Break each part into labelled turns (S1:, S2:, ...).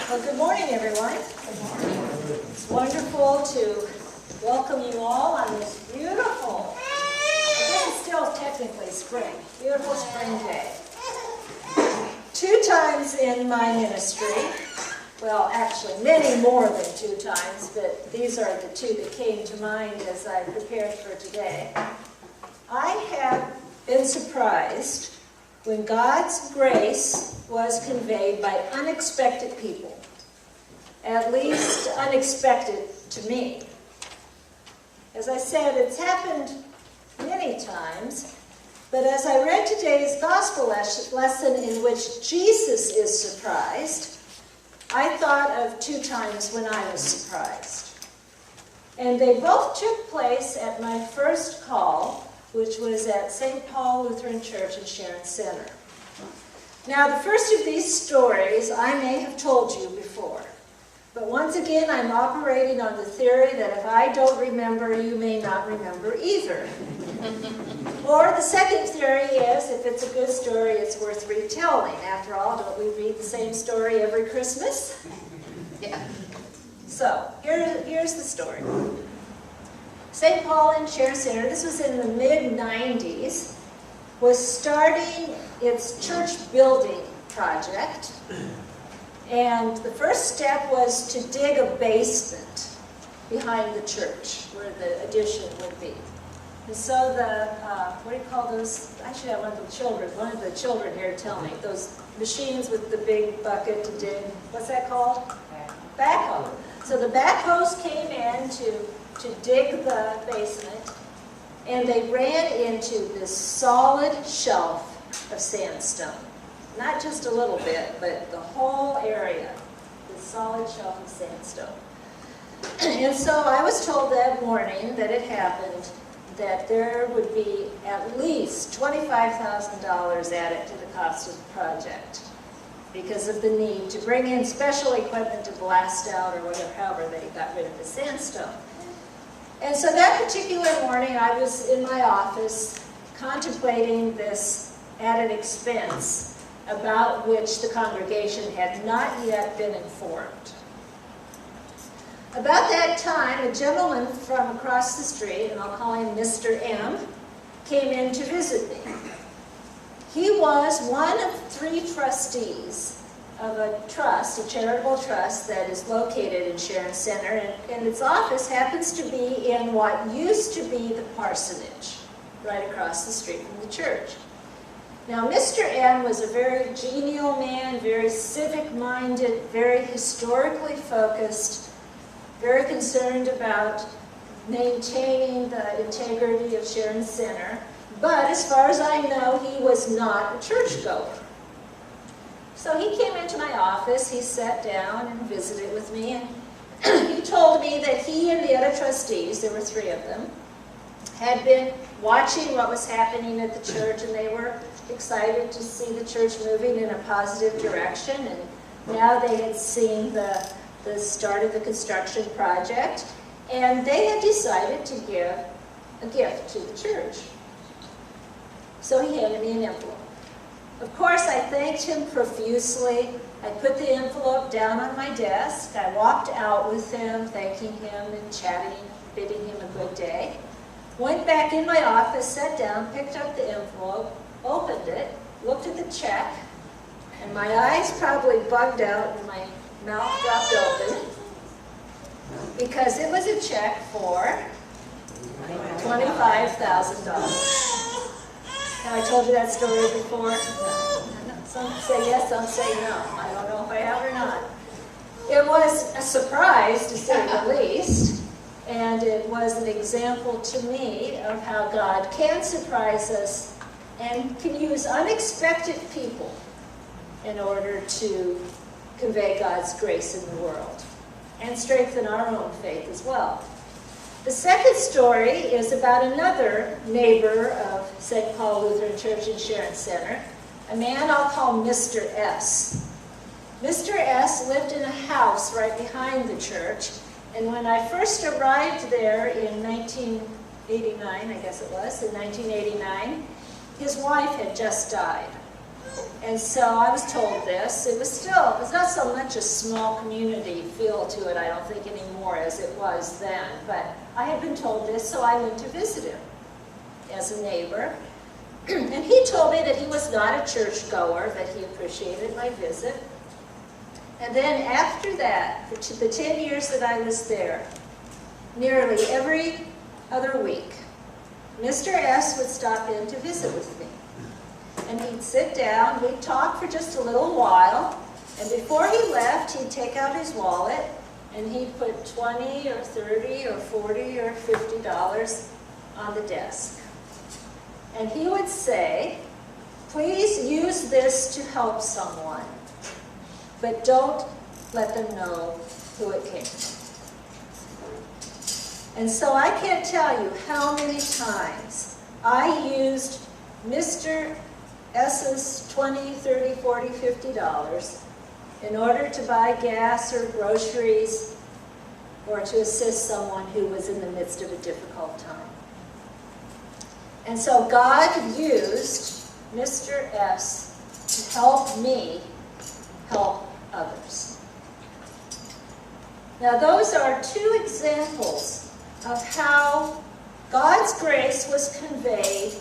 S1: Well, good morning, everyone. Good morning. It's wonderful to welcome you all on this beautiful, I guess it's still technically spring, beautiful spring day. 2 times in my ministry, well, actually many more than 2 times, but these are the 2 that came to mind as I prepared for today. I have been surprised when God's grace was conveyed by unexpected people, at least unexpected to me. As I said, it's happened many times, but as I read today's gospel lesson in which Jesus is surprised, I thought of 2 times when I was surprised. And they both took place at my first call, which was at St. Paul Lutheran Church in Sharon Center. Now, the first of these stories I may have told you before, but once again I'm operating on the theory that if I don't remember, you may not remember either. Or the second theory is, if it's a good story, it's worth retelling. After all, don't we read the same story every Christmas? Yeah. So, here's the story. St. Paul in Sharon Center, this was in the mid-90s, was starting its church building project. And the first step was to dig a basement behind the church where the addition would be. And so the, what do you call those? I should have one of the children here tell me. Those machines with the big bucket to dig, what's that called? Backhoe. So the backhoes came in to dig the basement, and they ran into this solid shelf of sandstone. Not just a little bit, but the whole area, this solid shelf of sandstone. And so I was told that morning that it happened that there would be at least $25,000 added to the cost of the project because of the need to bring in special equipment to blast out or whatever, however they got rid of the sandstone. And so that particular morning I was in my office contemplating this added expense about which the congregation had not yet been informed. About that time, a gentleman from across the street, and I'll call him Mr. M, came in to visit me. He was one of 3 trustees of a trust, a charitable trust that is located in Sharon Center, and its office happens to be in what used to be the parsonage, right across the street from the church. Now, Mr. M was a very genial man, very civic-minded, very historically focused, very concerned about maintaining the integrity of Sharon Center, but as far as I know, he was not a churchgoer. So he came into my office, he sat down and visited with me, and he told me that he and the other trustees, there were 3 of them, had been watching what was happening at the church, and they were excited to see the church moving in a positive direction, and now they had seen the start of the construction project, and they had decided to give a gift to the church. So he handed me an envelope. Of course, I thanked him profusely. I put the envelope down on my desk. I walked out with him, thanking him and chatting, bidding him a good day. Went back in my office, sat down, picked up the envelope, opened it, looked at the check, and my eyes probably bugged out and my mouth dropped open because it was a check for $25,000. Have I told you that story before? Some say yes, some say no. I don't know if I have or not. It was a surprise, to say the least, and it was an example to me of how God can surprise us and can use unexpected people in order to convey God's grace in the world and strengthen our own faith as well. The second story is about another neighbor of St. Paul Lutheran Church in Sharon Center, a man I'll call Mr. S. Mr. S lived in a house right behind the church, and when I first arrived there in 1989, I guess it was, in 1989, his wife had just died. And so I was told this. It was not so much a small community feel to it, I don't think, anymore as it was then. But I had been told this, so I went to visit him as a neighbor. And he told me that he was not a churchgoer, that he appreciated my visit. And then after that, for the 10 years that I was there, nearly every other week, Mr. S would stop in to visit with me. And he'd sit down, we'd talk for just a little while, and before he left, he'd take out his wallet, and he'd put $20 or $30 or $40 or $50 on the desk. And he would say, please use this to help someone, but don't let them know who it came from. And so I can't tell you how many times I used Mr. S's $20, $30, $40, $50 in order to buy gas or groceries or to assist someone who was in the midst of a difficult time. And so God used Mr. S to help me help others. Now those are two examples of how God's grace was conveyed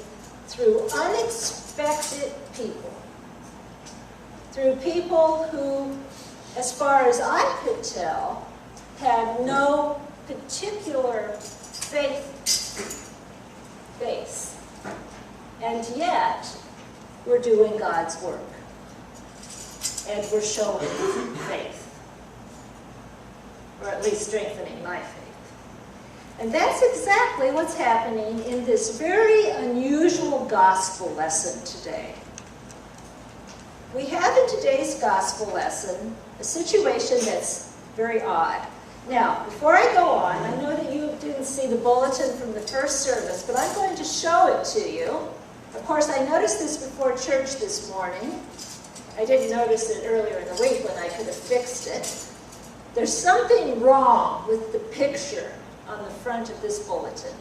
S1: through unexpected people. Through people who, as far as I could tell, had no particular faith base. And yet, we're doing God's work. And we're showing faith. Or at least strengthening my faith. And that's exactly what's happening in this very unusual gospel lesson today. We have in today's gospel lesson a situation that's very odd. Now, before I go on, I know that you didn't see the bulletin from the first service, but I'm going to show it to you. Of course, I noticed this before church this morning. I didn't notice it earlier in the week when I could have fixed it. There's something wrong with the picture on the front of this bulletin.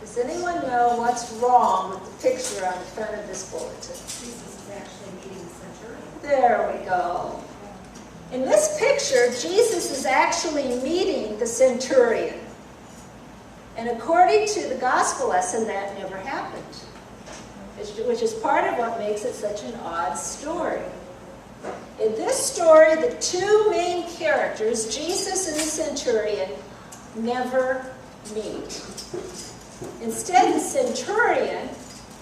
S1: Does anyone know what's wrong with the picture on the front of this bulletin?
S2: Jesus is actually meeting the centurion.
S1: There we go. In this picture, Jesus is actually meeting the centurion. And according to the gospel lesson, that never happened, which is part of what makes it such an odd story. In this story, the two main characters, Jesus and the centurion, never meet. Instead, the centurion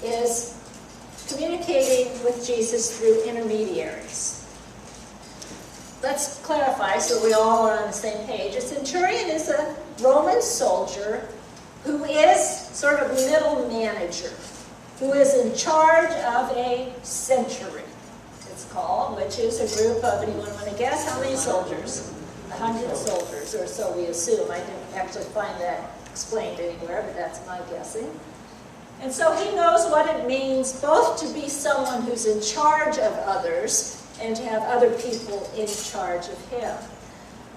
S1: is communicating with Jesus through intermediaries. Let's clarify so we all are on the same page. A centurion is a Roman soldier who is sort of middle manager, who is in charge of a century, it's called, which is a group of, anyone want to guess, how many soldiers? 100 soldiers, or so we assume. I didn't actually find that explained anywhere, but that's my guessing. And so he knows what it means both to be someone who's in charge of others and to have other people in charge of him.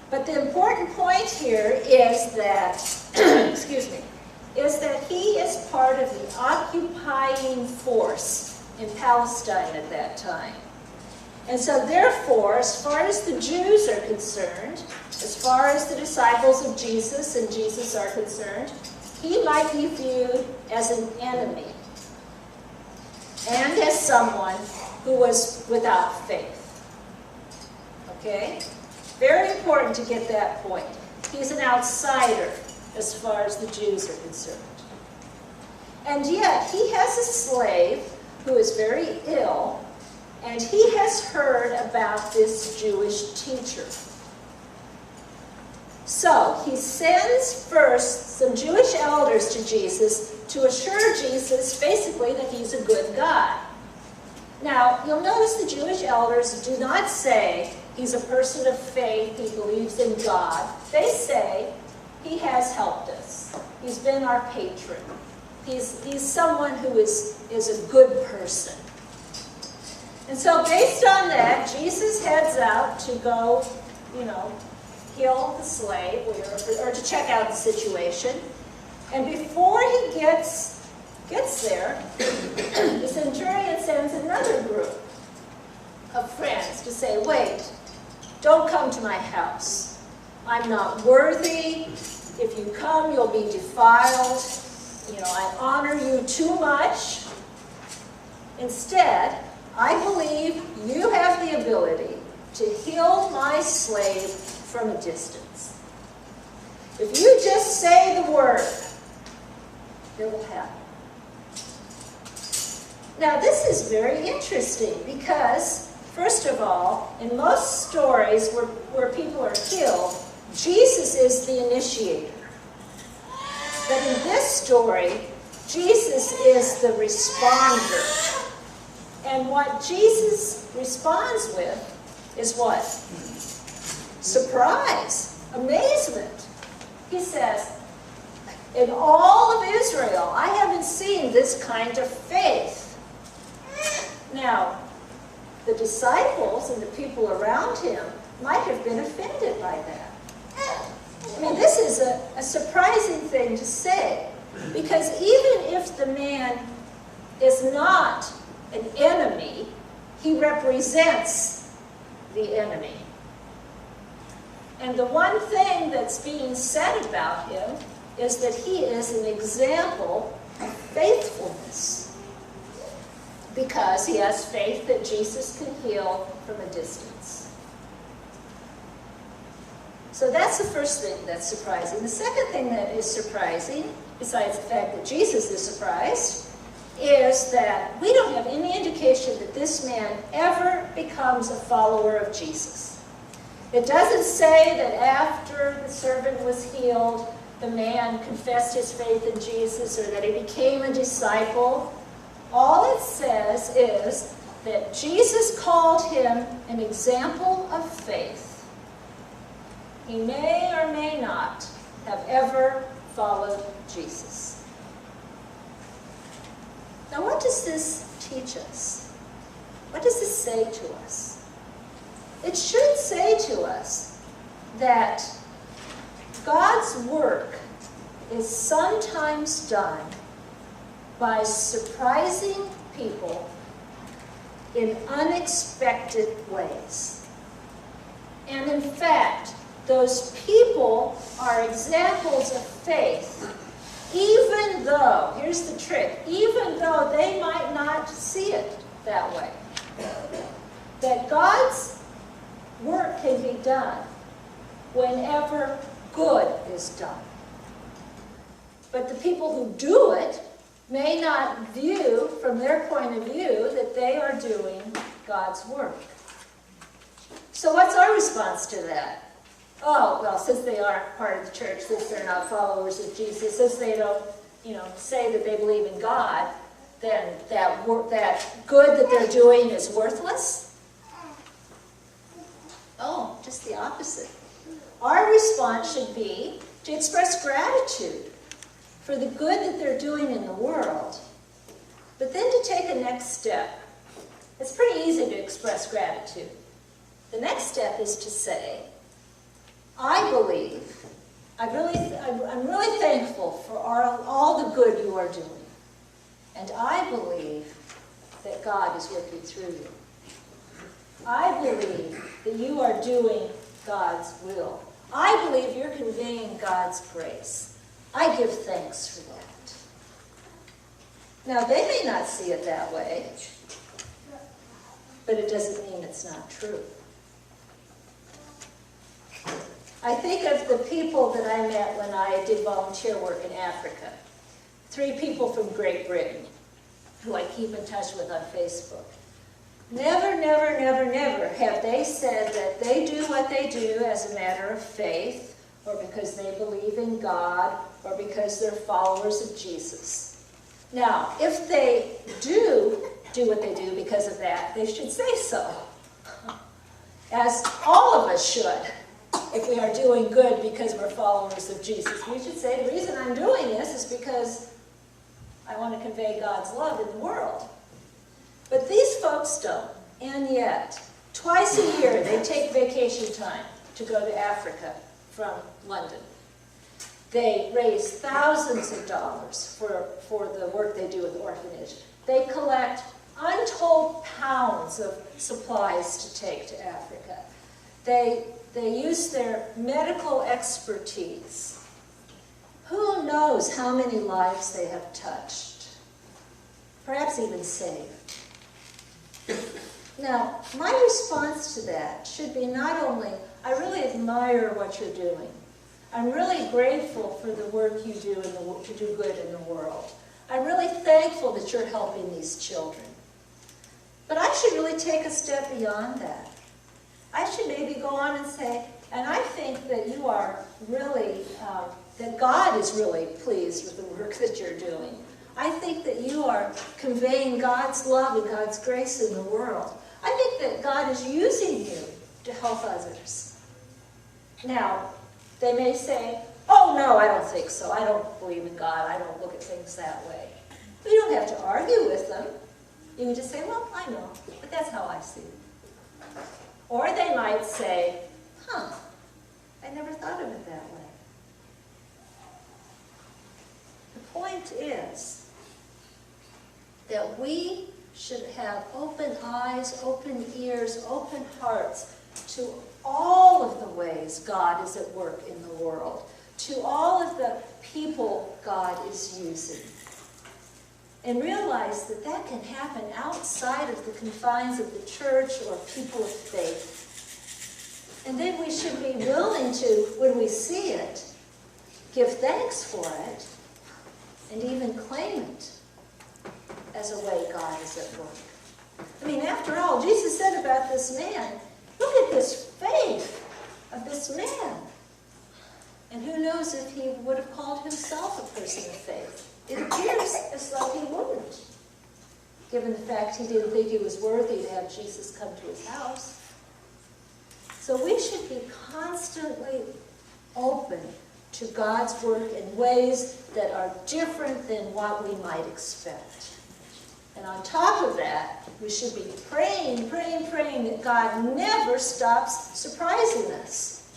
S1: But the important point here is that, excuse me, is that he is part of the occupying force in Palestine at that time. And so therefore, as far as the Jews are concerned, as far as the disciples of Jesus and Jesus are concerned, he might be viewed as an enemy and as someone who was without faith. Okay? Very important to get that point. He's an outsider as far as the Jews are concerned. And yet, he has a slave who is very ill, and he has heard about this Jewish teacher. So, he sends first some Jewish elders to Jesus to assure Jesus, basically, that he's a good guy. Now, you'll notice the Jewish elders do not say he's a person of faith, he believes in God. They say, he has helped us. He's been our patron. He's someone who is a good person. And so based on that, Jesus heads out to go, heal the slave or to check out the situation. And before he gets there, the centurion sends another group of friends to say, wait, don't come to my house. I'm not worthy. If you come, you'll be defiled. I honor you too much. Instead, I believe you have the ability to heal my slave from a distance. If you just say the word, it will happen. Now, this is very interesting because, first of all, in most stories where people are healed, Jesus is the initiator. But in this story, Jesus is the responder. And what Jesus responds with is what? Surprise, amazement. He says, in all of Israel, I haven't seen this kind of faith. Now, the disciples and the people around him might have been offended by that. I mean, this is a surprising thing to say, because even if the man is not an enemy, he represents the enemy. And the one thing that's being said about him is that he is an example of faithfulness, because he has faith that Jesus can heal from a distance. So that's the first thing that's surprising. The second thing that is surprising, besides the fact that Jesus is surprised, is that we don't have any indication that this man ever becomes a follower of Jesus. It doesn't say that after the servant was healed, the man confessed his faith in Jesus or that he became a disciple. All it says is that Jesus called him an example of faith. He may or may not have ever followed Jesus. Now, what does this teach us? What does this say to us? It should say to us that God's work is sometimes done by surprising people in unexpected ways. And in fact, those people are examples of faith, even though, here's the trick, even though they might not see it that way. That God's work can be done whenever good is done. But the people who do it may not view, from their point of view, that they are doing God's work. So what's our response to that? Oh, well, since they aren't part of the church, since they're not followers of Jesus, since they don't, say that they believe in God, then that good that they're doing is worthless? Oh, just the opposite. Our response should be to express gratitude for the good that they're doing in the world, but then to take a next step. It's pretty easy to express gratitude. The next step is to say, I believe, I'm really thankful for all the good you are doing. And I believe that God is working through you. I believe that you are doing God's will. I believe you're conveying God's grace. I give thanks for that. Now, they may not see it that way, but it doesn't mean it's not true. I think of the people that I met when I did volunteer work in Africa. 3 people from Great Britain who I keep in touch with on Facebook. Never, never, never, never have they said that they do what they do as a matter of faith, or because they believe in God, or because they're followers of Jesus. Now, if they do what they do because of that, they should say so. As all of us should. If we are doing good because we're followers of Jesus, we should say, the reason I'm doing this is because I want to convey God's love in the world. But these folks don't. And yet, twice a year, they take vacation time to go to Africa from London. They raise thousands of dollars for the work they do with the orphanage. They collect untold pounds of supplies to take to Africa. They use their medical expertise. Who knows how many lives they have touched, perhaps even saved. Now, my response to that should be not only, I really admire what you're doing. I'm really grateful for the work you do to do good in the world. I'm really thankful that you're helping these children. But I should really take a step beyond that. I should maybe go on and say, and I think that you are really, that God is really pleased with the work that you're doing. I think that you are conveying God's love and God's grace in the world. I think that God is using you to help others. Now, they may say, oh no, I don't think so. I don't believe in God. I don't look at things that way. But you don't have to argue with them. You can just say, well, I know, but that's how I see it. Or they might say, huh, I never thought of it that way. The point is that we should have open eyes, open ears, open hearts to all of the ways God is at work in the world, to all of the people God is using. And realize that that can happen outside of the confines of the church or people of faith. And then we should be willing to, when we see it, give thanks for it, and even claim it as a way God is at work. I mean, after all, Jesus said about this man, look at this faith of this man. And who knows if he would have called himself a person of faith. It appears as though he wouldn't, given the fact he didn't think he was worthy to have Jesus come to his house. So we should be constantly open to God's work in ways that are different than what we might expect. And on top of that, we should be praying that God never stops surprising us.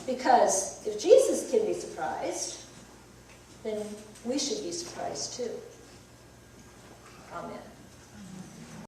S1: Because if Jesus can be surprised, then we should be surprised too. Amen.